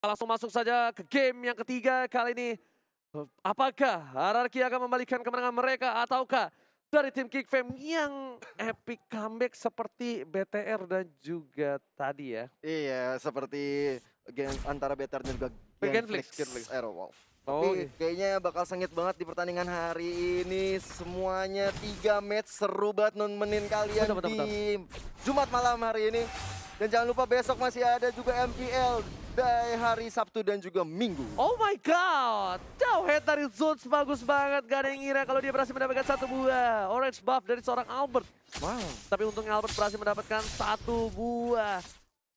Langsung masuk saja ke game yang ketiga kali ini. Apakah Hierarchy akan membalikan kemenangan mereka ataukah dari tim Geekfam yang epic comeback seperti BTR dan juga tadi ya. Iya, seperti game antara BTR dan juga Genflix, Genflix Genflix. Aerowolf. Oh, Tapi kayaknya bakal sengit banget di pertandingan hari ini. Semuanya 3 match seru banget nemenin kalian Betul, betul, di betul. Jumat malam hari ini. Dan jangan lupa besok masih ada juga MPL dari hari Sabtu dan juga Minggu. Oh my god, jauh head dari Zones bagus banget. Gak ada yang ngira kalau dia berhasil mendapatkan satu buah orange buff dari seorang Albert. Wow. Tapi untungnya Albert berhasil mendapatkan satu buah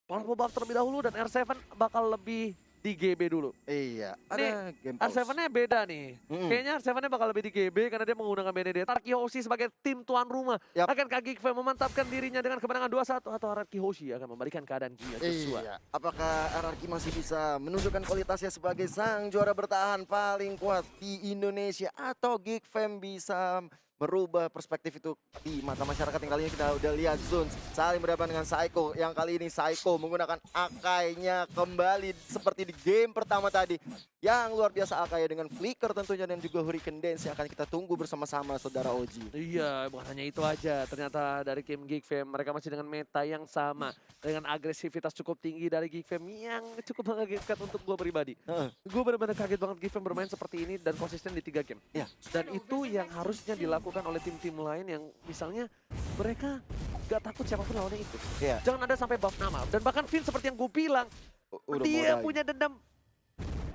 purple buff terlebih dahulu dan R7 bakal lebih di GB dulu. Iya, Nih, ada game pause. R7-nya beda nih. Kayaknya R7-nya bakal lebih di GB karena dia menggunakan Benedetta. Arki Hoshi sebagai tim tuan rumah. Yap. Akankah Geekfam memantapkan dirinya dengan kemenangan 2-1 atau Arki Hoshi akan membalikan keadaan Gia Joshua? Iya, apakah RRQ masih bisa menunjukkan kualitasnya sebagai sang juara bertahan paling kuat di Indonesia atau Geekfam bisa merubah perspektif itu di mata masyarakat yang kali ini kita udah lihat Zones saling berhadapan dengan Psycho yang kali ini Psycho menggunakan Akainya kembali seperti di game pertama tadi yang luar biasa Akai dengan flicker tentunya dan juga Hurricane Dance yang akan kita tunggu bersama-sama saudara Oji. Iya, bukan hanya itu aja. Ternyata dari game Geekfam mereka masih dengan meta yang sama. Dengan agresivitas cukup tinggi dari Geekfam yang cukup mengagetkan untuk gue pribadi. Gue benar-benar kaget banget Geekfam bermain seperti ini dan konsisten di 3 game. Iya. Dan itu yang harusnya dilakukan oleh tim-tim lain yang misalnya mereka gak takut siapapun lawannya itu. Iya. Jangan ada sampai buff nama. Dan bahkan Finn seperti yang gue bilang, Udah dia mulai. punya dendam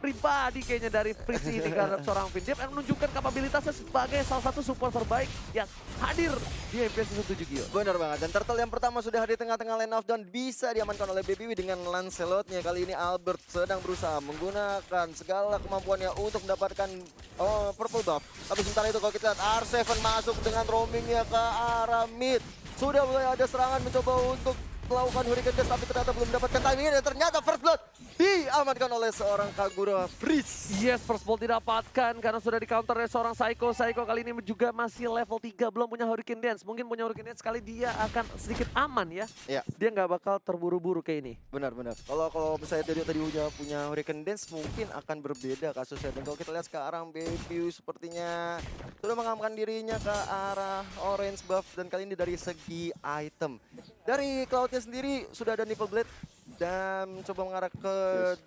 pribadi kayaknya dari Freeze ini karena seorang Finn. Dia akan menunjukkan kapabilitasnya sebagai salah satu support terbaik yang hadir di MPS Season 7 Gio. Benar banget, dan turtle yang pertama sudah di tengah-tengah line of down bisa diamankan oleh BBW dengan Lancelotnya. Kali ini Albert sedang berusaha menggunakan segala kemampuannya untuk mendapatkan purple buff. Tapi sementara itu kalau kita lihat R7 masuk dengan roamingnya ke arah mid. Sudah mulai ada serangan mencoba untuk melakukan Hurricane Dash tapi ternyata belum mendapatkan timingnya dan ternyata first blood diamankan oleh seorang Kagura Freeze. Yes, first ball didapatkan karena sudah di counter oleh seorang Psycho. Psycho kali ini juga masih level 3, belum punya Hurricane Dance. Mungkin punya Hurricane Dance kali dia akan sedikit aman ya. Iya. Dia nggak bakal terburu-buru kayak ini. Benar-benar. Kalau misalnya tadi udah punya Hurricane Dance mungkin akan berbeda kasusnya. Dan kalau kita lihat sekarang Baby sepertinya sudah mengamankan dirinya ke arah orange buff dan kali ini dari segi item. Dari Cloud-nya sendiri sudah ada Nipple Blade dan coba mengarah ke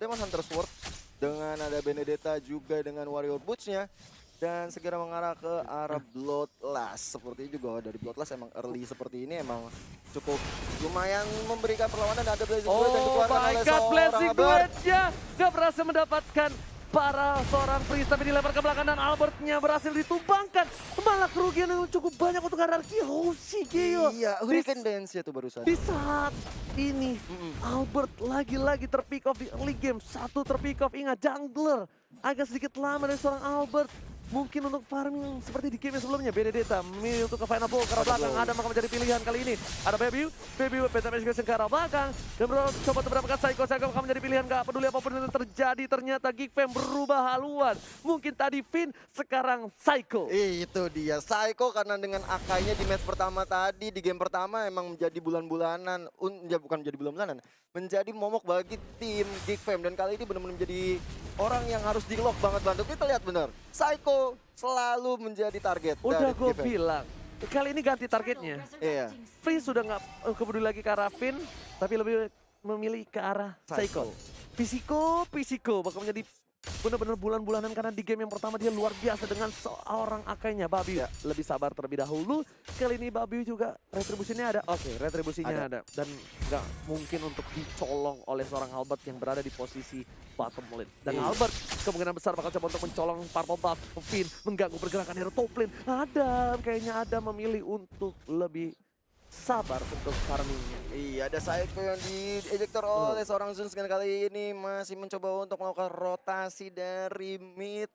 Demon Hunter Sword dengan ada Benedetta juga dengan Warrior Boots-nya. Dan segera mengarah ke arah Bloodlust. Seperti juga dari Bloodlust emang early seperti ini emang cukup lumayan memberikan perlawanan. Ada Blazing Duet yang Oh dikeluarkan my oleh god, seorang Blazing Albert. Duet-nya nggak berhasil mendapatkan para seorang Freeze tapi dilempar ke belakang dan Albertnya berhasil ditumbangkan. Malah kerugian yang cukup banyak untuk Hierarchy Hoshi Gio. Iya, Hurricane Dance ya tuh barusan. Di saat ini Albert lagi-lagi terpick off di early game. Satu terpick off, ingat jungler agak sedikit lama dari seorang Albert. Mungkin untuk farming seperti di game yang sebelumnya. Benedetta memilih untuk ke final ball ke arah belakang. Adam akan menjadi pilihan kali ini. Ada Baby Pentamis juga ke arah belakang. Dan coba mendapatkan Psycho akan menjadi pilihan. Gak peduli apapun yang terjadi. Ternyata Geekfam berubah haluan. Mungkin tadi Finn, sekarang Psycho. Itu dia, Psycho karena dengan Akainya di match pertama tadi, di game pertama emang menjadi bulan-bulanan, bukan menjadi bulan-bulanan, menjadi momok bagi tim Geekfam. Dan kali ini benar-benar menjadi orang yang harus di-lock banget. Kita lihat benar, Psycho selalu menjadi target Udah dari gue Geekfam. bilang, kali ini ganti targetnya. Iya. Free sudah nggak peduli lagi ke arah Finn, tapi lebih memilih ke arah Psycho. Pisiko bakal menjadi benar-benar bulan-bulanan karena di game yang pertama dia luar biasa dengan seorang Akainya. Babi lebih sabar terlebih dahulu. Kali ini Babi juga retribusinya ada. Oke, retribusinya ada. Dan nggak mungkin untuk dicolong oleh seorang Albert yang berada di posisi bottom lane. Dan Albert kemungkinan besar bakal coba untuk mencolong purple buff Finn, mengganggu pergerakan hero top lane. Kayaknya Adam memilih untuk lebih sabar untuk farmingnya. Iya, ada Psycho yang diejector oleh seorang Zuns kan kali ini masih mencoba untuk melakukan rotasi dari mid,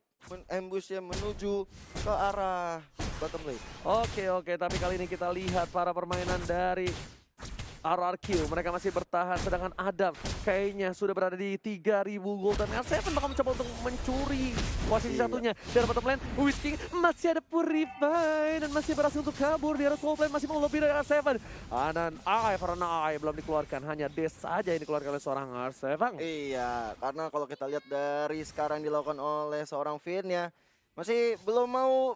ambushnya menuju ke arah bottom lane. Oke, tapi kali ini kita lihat para permainan dari RRQ. Mereka masih bertahan, sedangkan Adam kayaknya sudah berada di 3000 gold. Dan R7 bakal mencoba untuk mencuri posisi satunya. Dari bottom lane, Whisking masih ada Purify dan masih berhasil untuk kabur. Di arah top lane masih mau lebih dari R7. Dan Karena belum dikeluarkan, hanya Des saja yang dikeluarkan oleh seorang R7. Iya, karena kalau kita lihat dari sekarang dilakukan oleh seorang Finn ya, masih belum mau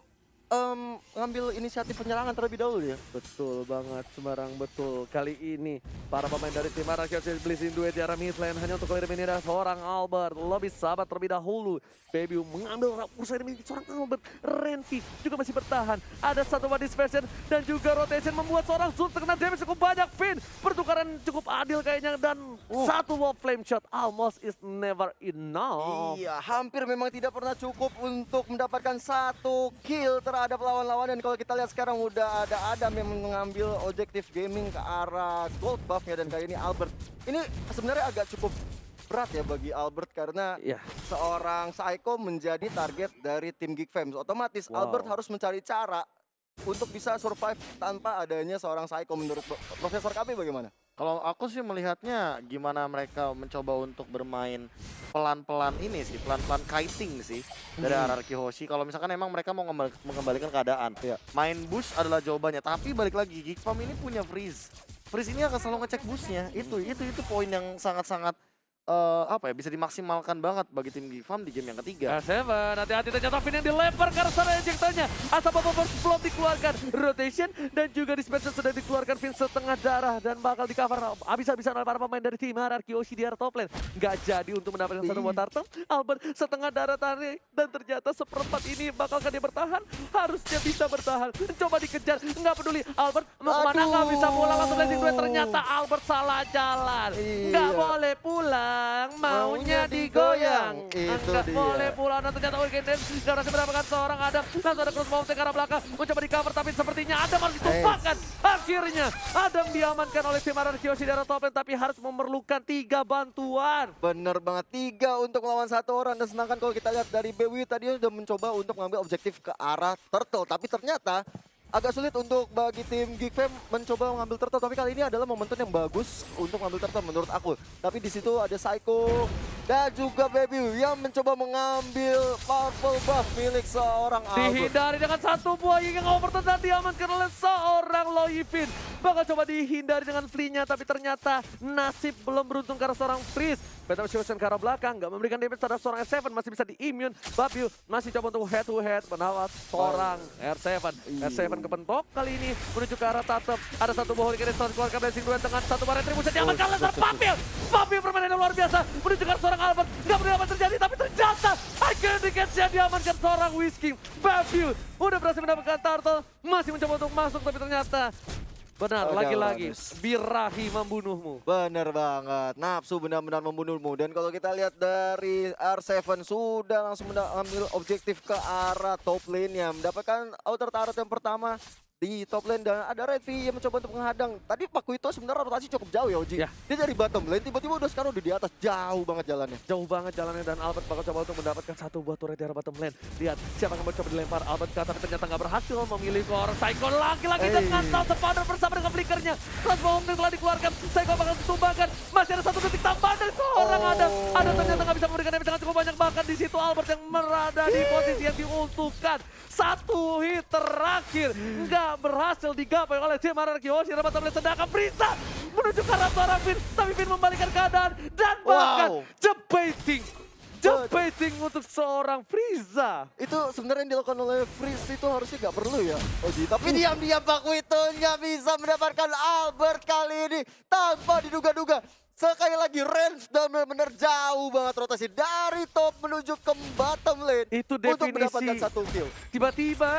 ngambil inisiatif penyerangan terlebih dahulu ya. Betul banget, Semarang betul. Kali ini para pemain dari tim RRQ Blazing duet di arah mid lane hanya untuk eliminasi seorang Albert. Lebih sahabat terlebih dahulu. Baby mengambil usaha demi seorang Albert. Renty juga masih bertahan. Ada satu one dispersion dan juga rotation membuat seorang Zul terkena damage cukup banyak. Finn pertukaran cukup adil kayaknya dan satu wall flame shot almost is never enough. Iya, hampir memang tidak pernah cukup untuk mendapatkan satu kill terhadap lawan-lawan. Dan kalau kita lihat sekarang udah ada Adam yang mengambil objektif gaming ke arah gold buffnya. Dan kali ini Albert. Ini sebenarnya agak cukup berat ya bagi Albert karena seorang Psycho menjadi target dari tim Geek Fams. Otomatis Albert harus mencari cara untuk bisa survive tanpa adanya seorang Psycho. Menurut Profesor KB bagaimana? Kalau aku sih melihatnya gimana mereka mencoba untuk bermain pelan-pelan ini sih, pelan-pelan kiting sih dari RRQ Hoshi. Kalau misalkan emang mereka mau mengembalikan keadaan, main bush adalah jawabannya. Tapi balik lagi, Geek Fam ini punya freeze. Freeze ini akan selalu ngecek bushnya. Itu poin yang sangat-sangat bisa dimaksimalkan banget bagi tim Geek Fam di game yang ketiga. R7, hati-hati ternyata Finn yang dilempar ke arah ejectanya. Asap Bubble belum dikeluarkan. Rotation dan juga dispenser sudah dikeluarkan. Finn setengah darah dan bakal di cover habis-habisan oleh para pemain dari tim RRQ Hoshi di arah top lane. Gak jadi untuk mendapatkan satu buah turtle. Albert setengah darah tarik dan ternyata seperempat ini bakalkah dia bertahan? Harusnya bisa bertahan. Coba dikejar, nggak peduli. Albert mau kemana? Nggak bisa pulang langsung landing duet. Ternyata Albert salah jalan. Nggak boleh pulang. Maunya digoyang. Nggak boleh pulang dan ternyata Weekend Dance gak berhasil mendapatkan seorang Adam. Langsung ada cross mountain ke arah belakang. Mencoba di cover tapi sepertinya Adam harus ditumpahkan. Akhirnya Adam diamankan oleh tim RRQ Hoshi di arah top lane tapi harus memerlukan 3 bantuan. Bener banget, 3 untuk melawan 1 orang. Dan sedangkan kalau kita lihat dari BW tadi sudah mencoba untuk mengambil objektif ke arah turtle. Tapi ternyata agak sulit untuk bagi tim Geek Fam mencoba mengambil turtle. Tapi kali ini adalah momentum yang bagus untuk mengambil turtle menurut aku. Tapi di situ ada Psycho dan juga Baby yang mencoba mengambil purple buff milik seorang Albert. Dihindari dengan satu buah yang overturn dan diamankan oleh seorang Loyfin. Bakal coba dihindari dengan flee-nya tapi ternyata nasib belum beruntung karena seorang Freeze. Battle Shotion ke arah belakang, nggak memberikan damage terhadap seorang R7, masih bisa di-immune. Babiu masih coba untuk head to head menawar seorang R7. R7 kepentok kali ini menuju ke arah Tatep. Ada satu buah Hurricane Storm keluarkan Blazing Duet dengan satu barang Retribution diamankan oleh Papil. Papil permainan yang luar biasa menuju ke arah seorang Albert. Nggak peduli apa terjadi tapi ternyata Iconic Catch-nya diamankan seorang Whisking. Babiu udah berhasil mendapatkan turtle, masih mencoba untuk masuk tapi ternyata benar, lagi-lagi birahi membunuhmu. Bener banget, nafsu benar-benar membunuhmu. Dan kalau kita lihat dari R7 sudah langsung mengambil objektif ke arah top lane-nya. Mendapatkan outer turret yang pertama di top lane dan ada Redvi yang mencoba untuk menghadang. Tadi Paku itu sebenarnya rotasi cukup jauh ya Oji. Dia dari bottom lane tiba-tiba udah sekarang udah di atas, jauh banget jalannya. Jauh banget jalannya dan Albert bakal coba untuk mendapatkan satu buah turret di arah bottom lane. Lihat siapa yang mencoba dilempar Albert ke atas tapi ternyata nggak berhasil memilih seorang Psycho lagi-lagi dengan South Powder bersama dengan flickernya. Transform telah dikeluarkan, Psycho bakal ditumbangkan. Masih ada 1 detik tambahan dari seorang Adam. Ada ternyata nggak bisa memberikan damage dengan cukup banyak, bahkan di situ Albert yang berada di posisi yang diuntukkan. Satu hit terakhir nggak berhasil digapai oleh tim RRQ Hoshi. Dapat tablet sedangkan Brisa menuju ke arah seorang Finn, tapi Finn membalikan keadaan dan bahkan jebating untuk seorang Frieza. Itu sebenarnya yang dilakukan oleh Freeze itu harusnya nggak perlu ya Oji. Tapi diam-diam Paku itu nggak bisa mendapatkan Albert kali ini tanpa diduga-duga. Sekali lagi range dan benar-benar jauh banget rotasi dari top menuju ke bottom lane. Itu untuk definisi mendapatkan satu kill. Tiba-tiba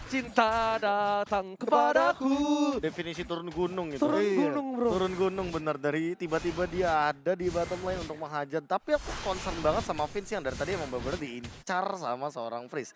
cinta datang kepadaku. Definisi turun gunung itu. Turun gunung bro. Turun gunung bener, dari tiba-tiba dia ada di bottom lane untuk menghajat. Tapi aku concern banget sama Vince yang dari tadi emang bener-bener diincar sama seorang Freeze.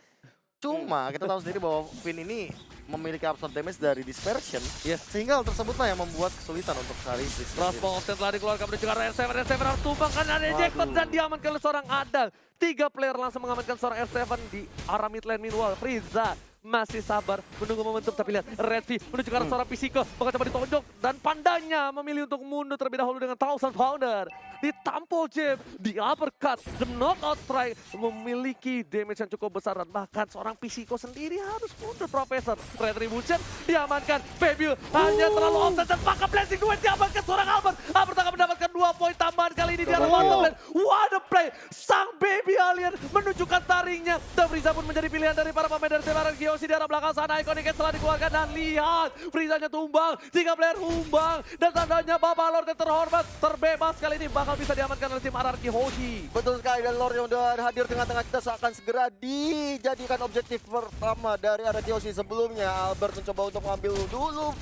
Cuma kita tahu sendiri bahwa Finn ini memiliki absorb damage dari dispersion, sehingga hal tersebutlah yang membuat kesulitan untuk cari Freeze. Crossbow telah dikeluarkan menuju ke arah R7 harus tumbang kan ada ejector dan diamankan oleh seorang Adal. 3 player langsung mengamankan seorang R7 di arah mid lane. Meanwhile, Frieza masih sabar menunggu momentum, tapi lihat Redvi menuju ke arah seorang Pisiko, bakal coba ditonjok dan pandanya memilih untuk mundur terlebih dahulu dengan Thousand Pounder. Ditampol jab, di uppercut, the knockout strike memiliki damage yang cukup besar dan bahkan seorang Pisiko sendiri harus mundur. Profesor Retribution diamankan, Baby hanya terlalu offset dan maka blessing duet diamankan seorang Albert. Albert akan mendapatkan 2 poin tambahan kali ini di arah bottom lane. What a play, sang Baby Alien menunjukkan taringnya dan Frieza pun menjadi pilihan dari para pemain dari tim Ararki Hoshi di arah belakang sana. Iconic setelah dikeluarkan dan lihat Frieza-nya tumbang, 3 player tumbang dan tandanya Bapak Lord yang terhormat terbebas kali ini bakal bisa diamankan oleh tim Ararki Hoshi. Betul sekali, dan Lord yang udah hadir tengah-tengah kita akan segera dijadikan objektif pertama dari Ararki Hoshi. Sebelumnya Albert mencoba untuk mengambil dulu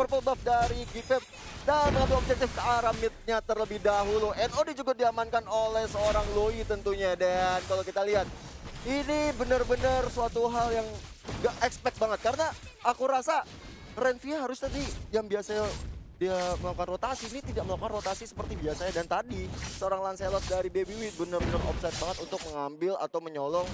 purple buff dari Gipep dan mengambil objektif ke arah midnya terlebih dahulu. NOD juga diamankan oleh seorang Loi tentunya, dan kalau kita lihat ini benar-benar suatu hal yang gak expect banget, karena aku rasa Renvi harus tadi yang biasanya dia melakukan rotasi, ini tidak melakukan rotasi seperti biasanya. Dan tadi seorang Lancelot dari Baby Wheat benar-benar offset banget untuk mengambil atau menyolong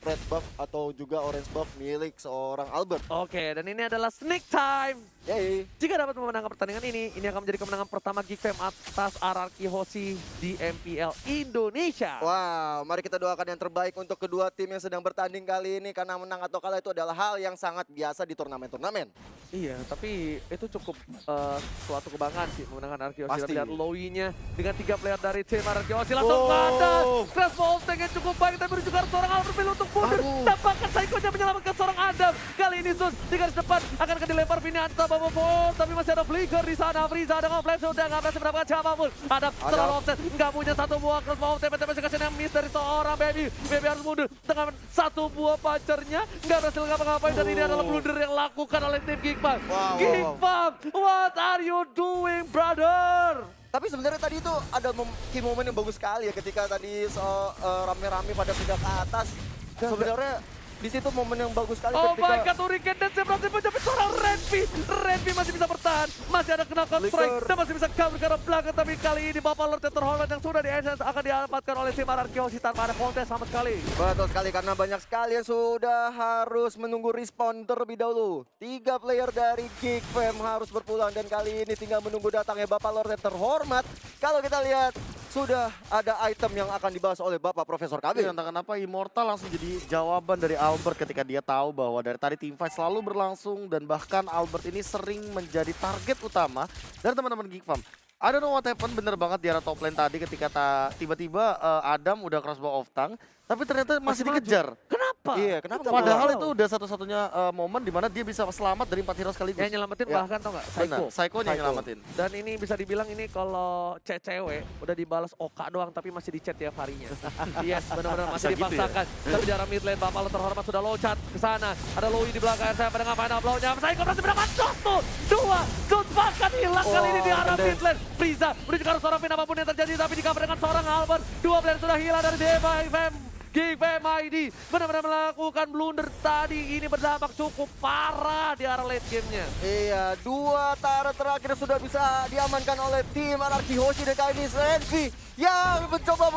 red buff atau juga orange buff milik seorang Albert. Oke, dan ini adalah sneak time. Yay. Jika dapat memenangkan pertandingan ini akan menjadi kemenangan pertama Geekfam atas Ararki Hoshi di MPL Indonesia. Wow, mari kita doakan yang terbaik untuk kedua tim yang sedang bertanding kali ini, karena menang atau kalah itu adalah hal yang sangat biasa di turnamen-turnamen. Iya, tapi itu cukup suatu kebanggaan sih memenangkan Ararki Hoshi. Pasti. Lihat Loi-nya dengan 3 player dari tim Ararki Hoshi langsung padas. Crash Volteng yang cukup baik, tapi juga seorang Albert pilih untuk mundur. Tampaknya Saiko-nya menyelamatkan seorang Adam. Kali ini Sus di garis depan akan dilempar Vinanta Babopon, tapi masih ada flicker di sana. Frieza dengan flash sudah nggak berhasil mendapatkan siapapun. Adam terlalu offset, nggak punya 1 buah cross mau TP-TP kasih yang miss dari seorang Baby. Baby harus mundur dengan 1 buah punchernya, nggak berhasil ngapa-ngapain, dan ini adalah blunder yang dilakukan oleh tim Geekfam. Geekfam, what are you doing, brother? Tapi sebenarnya tadi itu ada key moment yang bagus sekali ya, ketika tadi rame-rame pada pindah ke atas. Sebenarnya di situ momen yang bagus sekali Oh ketika my god, Hurricane Dance yang berhasil menjepit seorang Renvi. Renvi masih bisa bertahan, masih ada knockout strike dan masih bisa cover ke arah belakang. Tapi kali ini Bapak Lord yang terhormat yang sudah di-essence akan diamankan oleh tim Ararki Hoshi tanpa ada kontes sama sekali. Betul sekali, karena banyak sekali yang sudah harus menunggu respawn terlebih dahulu. 3 player dari Geekfam harus berpulang, dan kali ini tinggal menunggu datangnya Bapak Lord yang terhormat. Kalau kita lihat sudah ada item yang akan dibahas oleh Bapak Profesor KB. Entah kenapa Immortal langsung jadi jawaban dari Albert ketika dia tahu bahwa dari tadi teamfight selalu berlangsung, dan bahkan Albert ini sering menjadi target utama dari teman-teman Geekfam. I don't know what happened, bener banget di arah top lane tadi ketika tiba-tiba Adam udah crossbow off tank, tapi ternyata masih dikejar. Kenapa? Iya, kenapa? Padahal itu udah satu-satunya momen di mana dia bisa selamat dari 4 hero sekaligus. Yang nyelamatin Ya. bahkan tau nggak? Benar, Saiko. Saiko-nya yang nyelamatin. Dan ini bisa dibilang ini kalau cewek udah dibalas Oka doang tapi masih di chat tiap harinya. Yes, benar-benar masih Bisa gitu ya? dipaksakan. Tapi di arah mid lane Bapak Lord terhormat sudah loncat ke sana. Ada Loi di belakang saya pada ngapain uploadnya. Saiko berhasil mendapat satu, 2, Zut bahkan hilang kali ini di arah mid lane. Frieza menuju ke arah seorang Vin, apapun yang terjadi tapi di cover dengan seorang Albert. 2 player sudah hilang dari DFM. Geekfam ID benar-benar melakukan blunder tadi, ini berdampak cukup parah di arah late gamenya. Iya, 2 turret terakhir sudah bisa diamankan oleh tim Ararki Hoshi, dan kali ini Renvi yang mencoba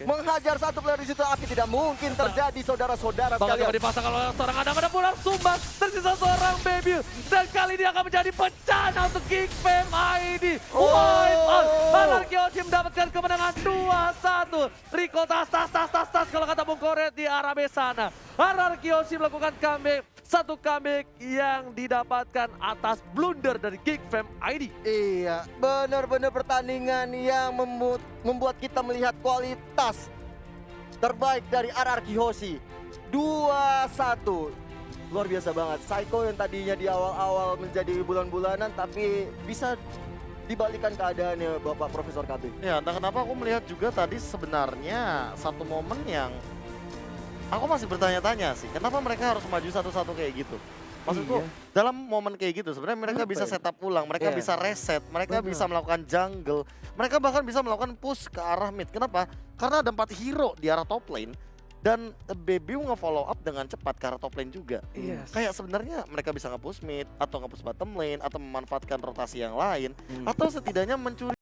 menghajar 1 player di situ, tapi tidak mungkin terjadi, saudara-saudara Bakal coba sekalian. dipasang kalau seorang Adam, ada pula sumbang, tersisa seorang Baby, dan kali ini akan menjadi bencana untuk Geekfam ID. Wipe out, Ararki Hoshi mendapatkan kemenangan 2-1. Rico tas kalau kata Bung Koret di arah sana. Ararki Hoshi melakukan comeback, satu comeback yang didapatkan atas blunder dari Geekfam ID. Iya, benar-benar pertandingan yang membuat kita melihat kualitas terbaik dari Ararki Hoshi. 2-1. Luar biasa banget. Saiko yang tadinya di awal-awal menjadi bulan-bulanan, tapi bisa dibalikan keadaannya Bapak Profesor KB. Ya, entah kenapa aku melihat juga tadi sebenarnya satu momen yang aku masih bertanya-tanya sih, kenapa mereka harus maju satu-satu kayak gitu? Maksudku, dalam momen kayak gitu sebenarnya mereka bisa setup ulang, mereka bisa reset, mereka bisa melakukan jungle, mereka bahkan bisa melakukan push ke arah mid. Kenapa? Karena ada 4 hero di arah top lane. Dan Baby nge-follow up dengan cepat ke arah top lane juga. Kayak sebenarnya mereka bisa nge-push mid, atau nge-push bottom lane, atau memanfaatkan rotasi yang lain, atau setidaknya mencuri